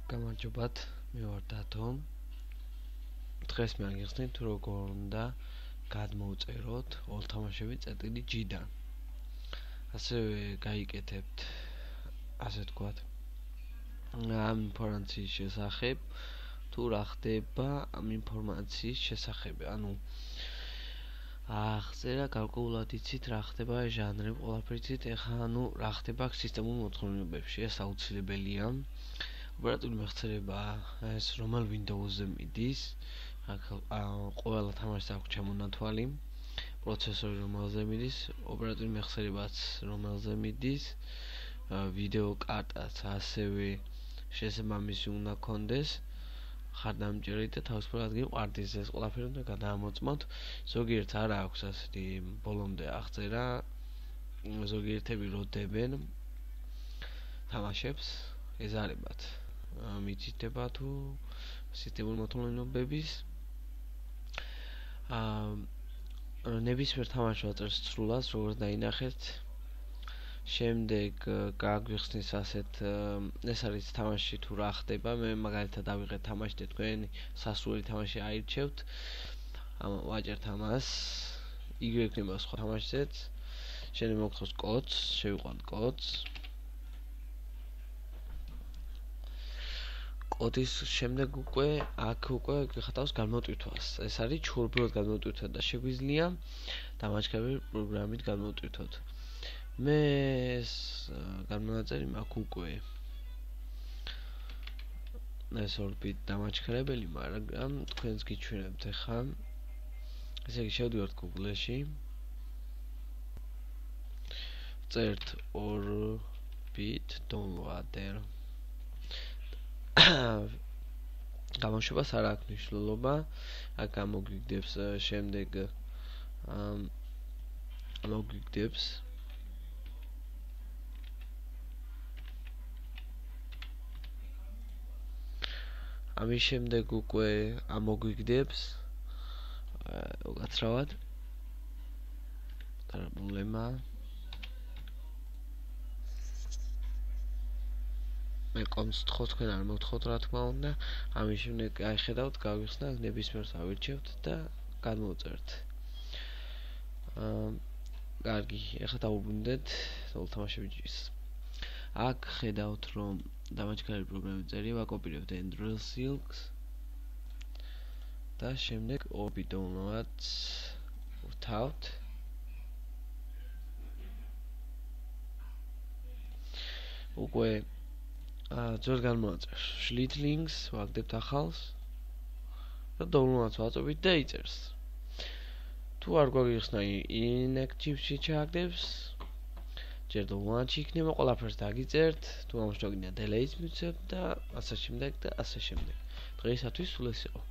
გამარჯობათ, მე ვარ დათო. დღეს მე აღიხსნით თუ როგორ უნდა გადმოვწეროთ ორ თამაშები წერტილი G-დან. ასევე გაიკეთებთ ასე ვთქვათ ამ ინფორმაციის შესახებ, თუ რა ხდება ამ ინფორმაციის შესახებ. ანუ აღწერა გარკვეულად იცით რა ხდება ჟანრები, ყველაფერი იცით, ეხლა რა ხდება სისტემურ მოთხოვნილობებში, ეს აუცილებელია. ოპერატიული მეხსიერება ეს რომელ Windows-ზე მიდის, ყველა თამაშს აქვს ჩამონათვალი, პროცესორი რომელზე მიდის, ოპერატიული მეხსიერებაც რომელზე მიდის, ვიდეო კარტაც ასევე შესაბამისი უნდა კონდეს, ხარდამჭერი და თავისუფლად გიყვარდეს ეს ყველაფერი უნდა გადაამოწმოთ. ზოგიერთ არ აქვს ასეთი ბოლომდე აღწერა, ზოგიერთები როდებენ თამაშებს, ეზარებათ მითითება თუ სისტემური მოთხოვნილობების ნებისმიერ თამაშს ვაწერს სრულად, როგორც დაინახეთ. შემდეგ გაგვიხსნის ასეთ ეს არის თამაში თუ რა ხდება, მე მაგალითად დავიღეთ თამაში და თქვენი სასურველი თამაში აირჩევთ. ვაჭერთ ამას, იგივე იქნება სხვა თამაშზეც. შემდეგ მოგხსოვს კოდს, შევიყვანთ კოდს. კოდის შემდეგ აქ უკვე გიხატავს გამოტვირთვას. ეს არის ჩხუბილად გამოტვირთვა და შეგვიძლია დამაჯგავი პროგრამით გამოტვირთოთ. მე ეს გამონაწერი მაქვს უკვე ეს ორბიტ დამაჯგავებელი, მაგრამ თქვენს გიჩვენებთ ახლა. ესე იგი შევდივართ Google-ში. წერთ orbit downloader. გამოშვებას არ აქვს მნიშვნელობა, აქ გამოგვიგდებს შემდეგ მოგვიგდებს ამის შემდეგ უკვე მოგვიგდებს უკაცრავად პრობლემა მე კონს თხოთ თქვენ არ მოგთხოვთ რა თქმა უნდა. ამის შემდეგ აიხედავთ, გავიხსნა, ნებისმიერს ავირჩევთ და გადმოვწერთ. კარგი, ეხლა დავუბრუნდეთ ორ თამაშები G-ს. აქ ხედავთ რომ დამაჯგაველი პროგრამები წერია, ვაკოპირებთ Android Silks და შემდეგ Orbit download-ს ვთავთ. უკვე ძველ გამოაწერს შლით links, ვაგდებთ ახალს და download-ს ვაწვევით და იწერს. თუ არ გვაგიხსნა inactive-ში ჩააგდებს, ჯერ download-ში იქნება, ყველაფერს დაგიწერთ, თუ ამშვენია delete-ს მივცემთ და ასე შემდეგ და ასე შემდეგ. დღეისათვის სულ ეს იყო.